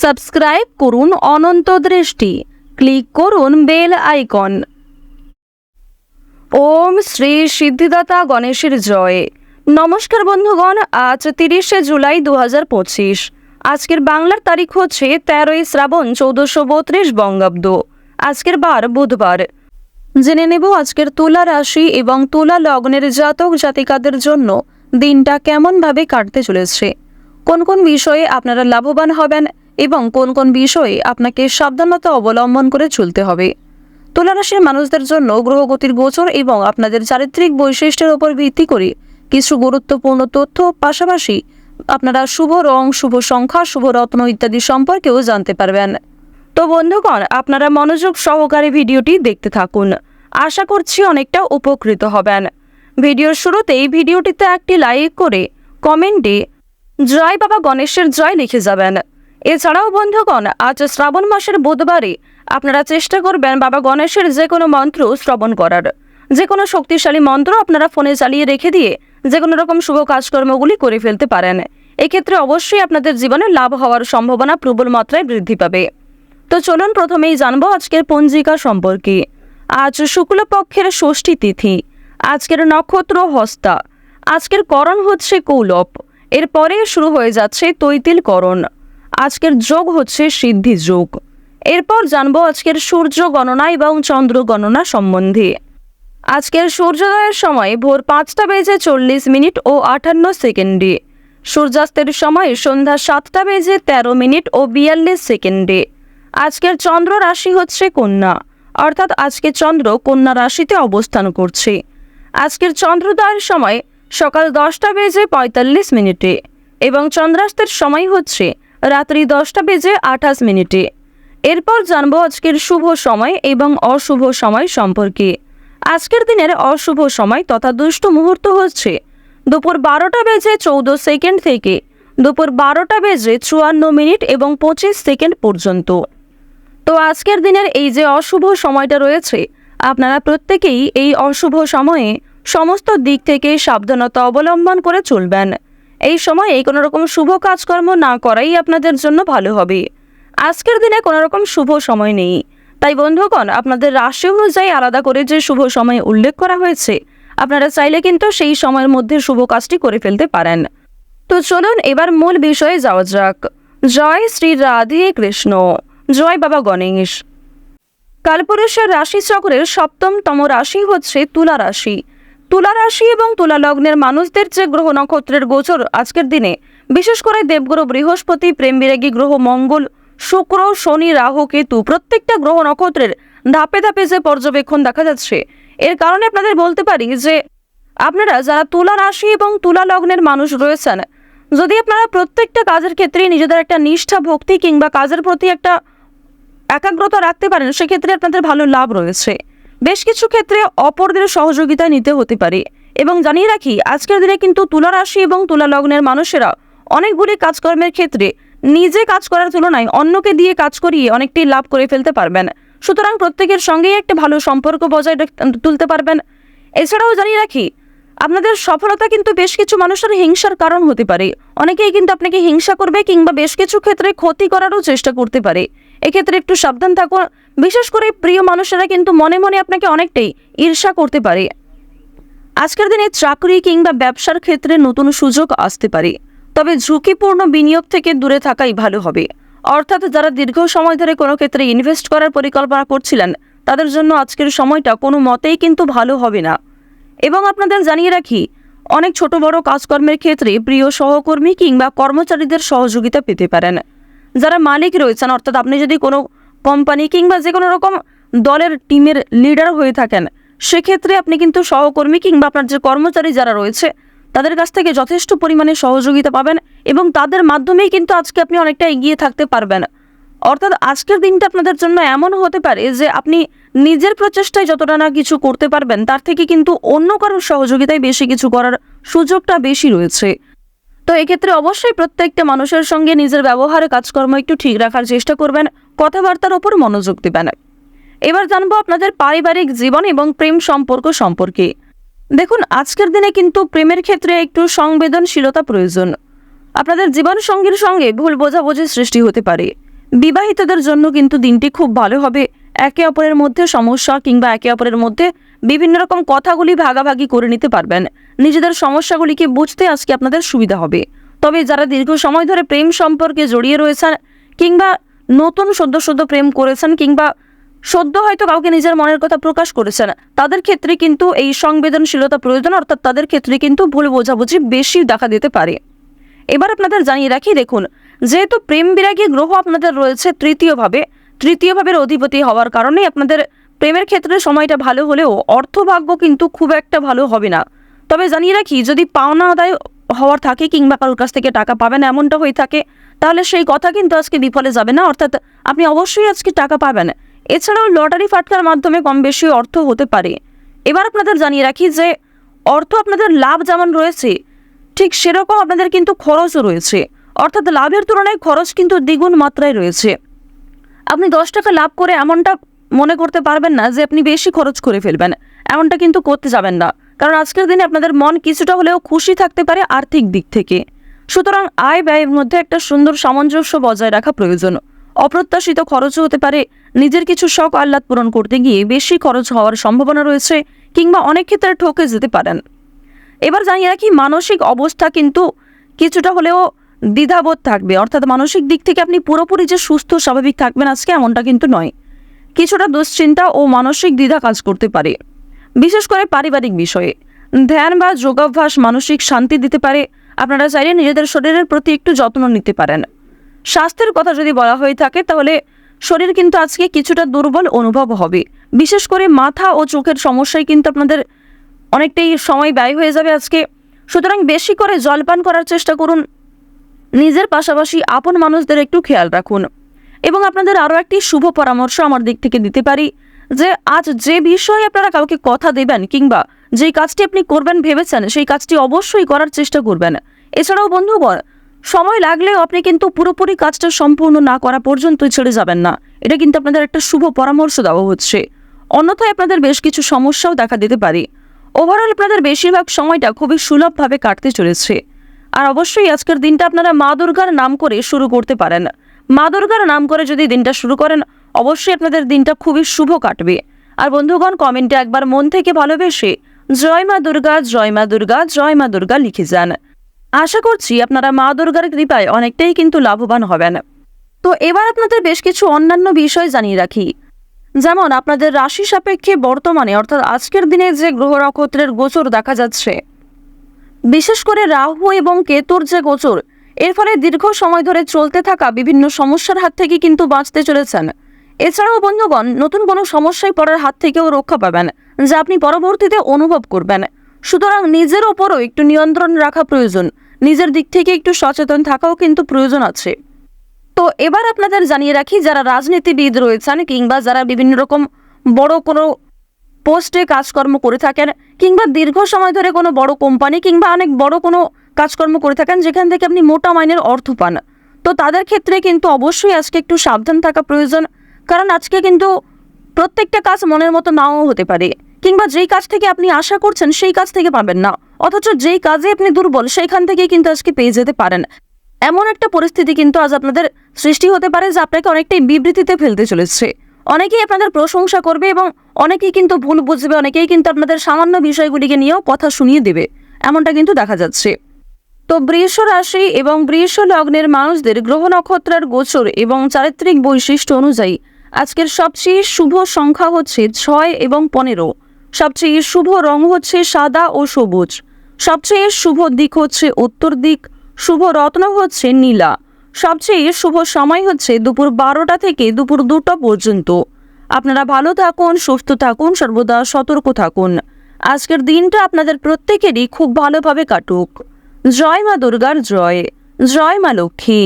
Subscribe করুন অনন্ত দৃষ্টি, click করুন বেল আইকন। ওম শ্রী সিদ্ধিদাতা গণেশের জয়। নমস্কার বন্ধুগণ, আজ 30শে জুলাই 2025। আজকের বাংলার তারিখ হচ্ছে 13ই শ্রাবণ 1432 বঙ্গাব্দ। আজকের বার বুধবার। জেনে নেব আজকের তুলা রাশি এবং তুলা লগ্নের জাতক জাতিকাদের জন্য দিনটা কেমনভাবে কাটতে চলেছে, কোন কোন বিষয়ে আপনারা লাভবান হবেন এবং কোন কোন বিষয়ে আপনাকে সাবধানতা অবলম্বন করে চলতে হবে। তুলা রাশির মানুষদের জন্য গ্রহগতির গোচর এবং আপনাদের চারিত্রিক বৈশিষ্ট্যের উপর ভিত্তি করে কিছু গুরুত্বপূর্ণ তথ্য, পাশাপাশি আপনারা শুভ রং, শুভ সংখ্যা, শুভ রত্ন ইত্যাদি সম্পর্কেও জানতে পারবেন। তো বন্ধুগণ, আপনারা মনোযোগ সহকারে ভিডিওটি দেখতে থাকুন। আশা করছি অনেকটা উপকৃত হবেন। ভিডিওর শুরুতেই ভিডিওটিতে একটি লাইক করে কমেন্টে জয় বাবা গণেশের জয় লিখে যাবেন। এছাড়াও বন্ধুগণ, আজ শ্রাবণ মাসের বুধবারে আপনারা চেষ্টা করবেন বাবা গণেশের যে কোনো মন্ত্র শ্রবণ করার। যে কোনো শক্তিশালী মন্ত্র আপনারা ফোনে চালিয়ে রেখে দিয়ে যে কোনো রকম শুভ কাজকর্মগুলি করে ফেলতে পারেন। এক্ষেত্রে অবশ্যই আপনাদের জীবনে লাভ হওয়ার সম্ভাবনা প্রবল মাত্রায় বৃদ্ধি পাবে। তো চলুন প্রথমেই জানবো আজকের পঞ্জিকা সম্পর্কে। আজ শুক্লপক্ষের ষষ্ঠী তিথি। আজকের নক্ষত্র হস্তা। আজকের করণ হচ্ছে কৌলব। এরপরে শুরু হয়ে যাচ্ছে তৈতিল করণ। আজকের যোগ হচ্ছে সিদ্ধি যোগ। এরপর জানবো আজকের সূর্য গণনা এবং চন্দ্র গণনা সম্বন্ধে। আজকের সূর্যোদয়ের সময় ভোর 5:40 ও 58 সেকেন্ডে। সূর্যাস্তের সময় সন্ধ্যা 7:13 ও 42 সেকেন্ডে। আজকের চন্দ্র রাশি হচ্ছে কন্যা, অর্থাৎ আজকে চন্দ্র কন্যা রাশিতে অবস্থান করছে। আজকের চন্দ্রোদয়ের সময় সকাল 10:45 এবং চন্দ্রাস্তের সময় হচ্ছে রাত্রি 10:28। এরপর জানবো আজকের শুভ সময় এবং অশুভ সময় সম্পর্কে। আজকের দিনের অশুভ সময় তথা দুষ্ট মুহূর্ত হচ্ছে দুপুর 12:14 থেকে দুপুর 12:54 এবং 25 সেকেন্ড পর্যন্ত। তো আজকের দিনের এই যে অশুভ সময়টা রয়েছে, আপনারা প্রত্যেকেই এই অশুভ সময়ে সমস্ত দিক থেকে সাবধানতা অবলম্বন করে চলবেন। এই সময়ে কোনো রকম শুভ কাজকর্ম না করাই আপনাদের জন্য ভালো হবে। আজকের দিনে কোনো রকম শুভ সময় নেই, তাই বন্ধুগণ, আপনাদের রাশি অনুযায়ী আলাদা করে যে শুভ সময় উল্লেখ করা হয়েছে, আপনারা চাইলে কিন্তু সেই সময়ের মধ্যে শুভ কাজটি করে ফেলতে পারেন। তো চলুন এবার মূল বিষয়ে যাওয়া যাক। জয় শ্রী রাধে কৃষ্ণ। জয় বাবা গণেশ। কালপুরুষের রাশি চক্রের 7তম রাশি হচ্ছে তুলা রাশি। তুলা রাশি এবং তুলা লগ্নের মানুষদের যে গ্রহ নক্ষত্রের গোচর আজকের দিনে, বিশেষ করে দেবগুরু বৃহস্পতি, প্রেম বিরাগী গ্রহ মঙ্গল, শুক্র, শনি, রাহু, কেতু, প্রত্যেকটা গ্রহ নক্ষত্রের ধাপে ধাপে যে পর্যবেক্ষণ দেখা যাচ্ছে, এর কারণে আপনাদের বলতে পারি যে আপনারা যারা তুলা রাশি এবং তুলা লগ্নের মানুষ রয়েছেন, যদি আপনারা প্রত্যেকটা কাজের ক্ষেত্রে নিজেদের একটা নিষ্ঠা, ভক্তি কিংবা কাজের প্রতি একটা একাগ্রতা রাখতে পারেন, সেক্ষেত্রে আপনাদের ভালো লাভ রয়েছে। বেশ কিছু ক্ষেত্রে অপরদের সহযোগিতা নিতে হতে পারে। এবং জানিয়ে রাখি, আজকের দিনে কিন্তু তুলা রাশি এবং তুলা লগ্নের মানুষেরা অনেকগুলি কাজকর্মের ক্ষেত্রে নিজে কাজ করার তুলনায় অন্যকে দিয়ে কাজ করিয়ে অনেকটাই লাভ করে ফেলতে পারবেন। সুতরাং প্রত্যেকের সঙ্গেই একটা ভালো সম্পর্ক বজায় তুলতে পারবেন। এছাড়াও জানিয়ে রাখি, আপনাদের সফলতা কিন্তু বেশ কিছু মানুষের হিংসার কারণ হতে পারে। অনেকেই কিন্তু আপনাকে হিংসা করবে কিংবা বেশ কিছু ক্ষেত্রে ক্ষতি করারও চেষ্টা করতে পারে। এক্ষেত্রে একটু সাবধান থাকুন। বিশেষ করে প্রিয় মানুষেরা কিন্তু মনে মনে আপনাকে অনেকটাই ঈর্ষা করতে পারে। আজকের দিনে চাকরি কিংবা ব্যবসার ক্ষেত্রে নতুন সুযোগ আসতে পারে, তবে ঝুঁকিপূর্ণ বিনিয়োগ থেকে দূরে থাকাই ভালো হবে। অর্থাৎ যারা দীর্ঘ সময় ধরে কোনো ক্ষেত্রে ইনভেস্ট করার পরিকল্পনা করছিলেন, তাদের জন্য আজকের সময়টা কোনো মতেই কিন্তু ভালো হবে না। এবং আপনাদের জানিয়ে রাখি, অনেক ছোট বড় কাজকর্মের ক্ষেত্রে প্রিয় সহকর্মী কিংবা কর্মচারীদের সহযোগিতা পেতে পারেন। যারা মালিক রয়েছেন, অর্থাৎ আপনি যদি কোনো কোম্পানি কিংবা যে কোনো রকম দলের টিমের লিডার হয়ে থাকেন, সেক্ষেত্রে আপনি কিন্তু সহকর্মী কিংবা আপনার যে কর্মচারী যারা রয়েছে, তাদের কাছ থেকে যথেষ্ট পরিমাণে সহযোগিতা পাবেন এবং তাদের মাধ্যমেই কিন্তু আজকে আপনি অনেকটা এগিয়ে থাকতে পারবেন। অর্থাৎ আজকের দিনটা আপনাদের জন্য এমন হতে পারে যে আপনি নিজের প্রচেষ্টায় যতটা না কিছু করতে পারবেন, তার থেকে কিন্তু অন্য কারোর সহযোগিতায় বেশি কিছু করার সুযোগটা বেশি রয়েছে। তো এক্ষেত্রে অবশ্যই প্রত্যেকটা মানুষের সঙ্গে নিজের ব্যবহার, কাজকর্ম একটু ঠিক রাখার চেষ্টা করবেন, কথাবার্তার ওপর মনোযোগ দেবেন। এবার জানবো আপনাদের পারিবারিক জীবন এবং প্রেম সম্পর্ক সম্পর্কে। দেখুন, আজকের দিনে কিন্তু প্রেমের ক্ষেত্রে একটু সংবেদনশীলতা প্রয়োজন। আপনাদের জীবন সঙ্গীর সঙ্গে ভুল বোঝাবুঝির সৃষ্টি হতে পারে বিবাহিতদের জন্য কিন্তু দিনটি খুব ভালো হবে। একে অপরের মধ্যে সমস্যা কিংবা একে অপরের মধ্যে বিভিন্ন রকম কথাগুলি ভাগাভাগি করে নিতে পারবেন। নিজেদের সমস্যাগুলিকে বুঝতে আজকে আপনাদের সুবিধা হবে। তবে যারা দীর্ঘ সময় ধরে প্রেম সম্পর্কে জড়িয়ে রয়েছেন কিংবা নতুন সদ্য প্রেম করেছেন কিংবা সদ্য হয়তো কাউকে নিজের মনের কথা প্রকাশ করেছেন, তাদের ক্ষেত্রে কিন্তু এই সংবেদনশীলতা প্রয়োজন, অর্থাৎ তাদের ক্ষেত্রে কিন্তু ভুল বোঝাবুঝি বেশি দেখা দিতে পারে। এবার আপনাদের জানিয়ে রাখি, দেখুন, যেহেতু প্রেম বিরাগী গ্রহ আপনাদের রয়েছে তৃতীয় ভাবের অধিপতি হওয়ার কারণে আপনাদের প্রেমের ক্ষেত্রে সময়টা ভালো হলেও অর্থভাগ্য কিন্তু খুব একটা ভালো হবে না। তবে জানিয়ে রাখি, যদি পাওনা আদায় হওয়ার থাকে কিংবা কারোর কাছ থেকে টাকা পাবেন এমনটা হয়ে থাকে, তাহলে সেই কথা কিন্তু আজকে বিফলে যাবে না, অর্থাৎ আপনি অবশ্যই আজকে টাকা পাবেন। এছাড়াও লটারি ফাটকার মাধ্যমে কম বেশি অর্থ হতে পারে। এবার আপনাদের জানিয়ে রাখি যে অর্থ আপনাদের লাভ যেমন রয়েছে, ঠিক সেরকম আপনাদের কিন্তু খরচও রয়েছে, অর্থাৎ লাভের তুলনায় খরচ কিন্তু দ্বিগুণ মাত্রায় রয়েছে। আপনি 10 টাকা লাভ করে এমনটা মনে করতে পারবেন না যে আপনি বেশি খরচ করে ফেলবেন, এমনটা কিন্তু করতে যাবেন না, কারণ আজকের দিনে আপনাদের মন কিছুটা হলেও খুশি থাকতে পারে আর্থিক দিক থেকে। সুতরাং আয় ব্যয়ের মধ্যে একটা সুন্দর সামঞ্জস্য বজায় রাখা প্রয়োজন। অপ্রত্যাশিত খরচও হতে পারে, নিজের কিছু শখ আহ্লাদ পূরণ করতে গিয়ে বেশি খরচ হওয়ার সম্ভাবনা রয়েছে কিংবা অনেক ক্ষেত্রে ঠকে যেতে পারেন। এবার জানিয়ে রাখি, মানসিক অবস্থা কিন্তু কিছুটা হলেও দ্বিধাবোধ থাকবে, অর্থাৎ মানসিক দিক থেকে আপনি পুরোপুরি যে সুস্থ স্বাভাবিক থাকবেন আজকে এমনটা কিন্তু নয়। কিছুটা দুশ্চিন্তা ও মানসিক দ্বিধা কাজ করতে পারে, বিশেষ করে পারিবারিক বিষয়ে। ধ্যান বা যোগাভ্যাস মানসিক শান্তি দিতে পারে। আপনারা চাইলে নিজেদের শরীরের প্রতি একটু যত্ন নিতে পারেন। স্বাস্থ্যের কথা যদি বলা হয়ে থাকে, তাহলে শরীর কিন্তু আজকে কিছুটা দুর্বল অনুভব হবে, বিশেষ করে মাথা ও চোখের সমস্যায় কিন্তু আপনাদের অনেকটাই সময় ব্যয় হয়ে যাবে আজকে। সুতরাং বেশি করে জলপান করার চেষ্টা করুন, নিজের পাশাপাশি আপন মানুষদের একটু খেয়াল রাখুন। এবং আপনাদের আরও একটি শুভ পরামর্শ আমার দিক থেকে দিতে পারি যে আজ যে বিষয়ে আপনারা কাউকে কথা দেবেন কিংবা যেই কাজটি আপনি করবেন ভেবেছেন সেই কাজটি অবশ্যই করার চেষ্টা করবেন। এছাড়াও বন্ধুগণ, সময় লাগলেও আপনি কিন্তু পুরোপুরি কাজটা সম্পূর্ণ না করা পর্যন্ত ছেড়ে যাবেন না, এটা কিন্তু আপনাদের একটা শুভ পরামর্শ দেওয়া হচ্ছে। অন্যথায় আপনাদের বেশ কিছু সমস্যাও দেখা দিতে পারে। ওভারঅল আপনাদের বেশিরভাগ সময়টা খুবই সুলভভাবে কাটতে চলেছে। আর অবশ্যই আজকের দিনটা আপনারা মা দুর্গার নাম করে শুরু করতে পারেন। মা দুর্গার নাম করে যদি দিনটা শুরু করেন, অবশ্যই আপনাদের দিনটা খুবই শুভ কাটবে। আর বন্ধুগণ, কমেন্টে একবার মন থেকে ভালোবেসে জয় মা দুর্গা, জয় মা দুর্গা, জয় মা দুর্গা লিখে যান। আশা করছি আপনারা মা দুর্গার কৃপায় অনেকটাই কিন্তু লাভবান হবেন। তো এবার আপনাদের বেশ কিছু অন্যান্য বিষয় জানিয়ে রাখি, যেমন আপনাদের রাশি সাপেক্ষে বর্তমানে অর্থাৎ আজকের দিনে যে গ্রহ নক্ষত্রের গোচর দেখা যাচ্ছে, বিশেষ করে রাহু এবং কেতুর যে গোচর, এর ফলে দীর্ঘ সময় ধরে চলতে থাকা বিভিন্ন সমস্যার হাত থেকে কিন্তু বাঁচতে চলেছেন। এছাড়াও বন্ধুগণ, নতুন কোনো সমস্যায় পড়ার হাত থেকেও রক্ষা পাবেন, যা আপনি পরবর্তীতে অনুভব করবেন। সুতরাং নিজের ওপরও একটু নিয়ন্ত্রণ রাখা প্রয়োজন, নিজের দিক থেকে একটু সচেতন থাকাও কিন্তু প্রয়োজন আছে। তো এবার আপনাদের জানিয়ে রাখি, যারা রাজনীতিবিদ রয়েছেন কিংবা যারা বিভিন্ন রকম বড় কোনো পোস্টে কাজকর্ম করে থাকেন কিংবা দীর্ঘ সময় ধরে কোনো বড় কোম্পানি কিংবা অনেক বড় কোনো কাজকর্ম করে থাকেন যেখান থেকে আপনি মোটা মাইনের অর্থ পান, তো তাদের ক্ষেত্রে কিন্তু অবশ্যই আজকে একটু সাবধান থাকা প্রয়োজন। কারণ আজকে কিন্তু প্রত্যেকটা কাজ মনের মতো নাও হতে পারে, কিংবা যেই কাজ থেকে আপনি আশা করছেন সেই কাজ থেকে পাবেন না, অথচ যেই কাজে আপনি দুর্বল সেইখান থেকে কিন্তু আজকে পেয়ে যেতে পারেন। এমন একটা পরিস্থিতি কিন্তু আজ আপনাদের সৃষ্টি হতে পারে যা আপনাকে অনেকটাই বিবৃতিতে ফেলতে চলেছে। অনেকেই আপনাদের প্রশংসা করবে এবং অনেকেই কিন্তু ভুল বুঝবে, অনেকেই কিন্তু আপনাদের সামান্য বিষয়গুলিকে নিয়েও কথা শুনিয়ে দেবে, এমনটা কিন্তু দেখা যাচ্ছে। তো বৃষ রাশি এবং বৃষ লগ্নের মানুষদের গ্রহ নক্ষত্রের গোচর এবং চারিত্রিক বৈশিষ্ট্য অনুযায়ী আজকের সবচেয়ে শুভ সংখ্যা হচ্ছে 6 এবং 15। সবচেয়ে শুভ রং হচ্ছে সাদা ও সবুজ। সবচেয়ে শুভ দিক হচ্ছে উত্তর দিক। শুভ রত্ন হচ্ছে নীলা। সবচেয়ে শুভ সময় হচ্ছে দুপুর 12টা থেকে দুপুর 2টা পর্যন্ত। আপনারা ভালো থাকুন, সুস্থ থাকুন, সর্বদা সতর্ক থাকুন। আজকের দিনটা আপনাদের প্রত্যেকেরই খুব ভালোভাবে কাটুক। জয় মা দুর্গার জয়, জয় মা লক্ষ্মী।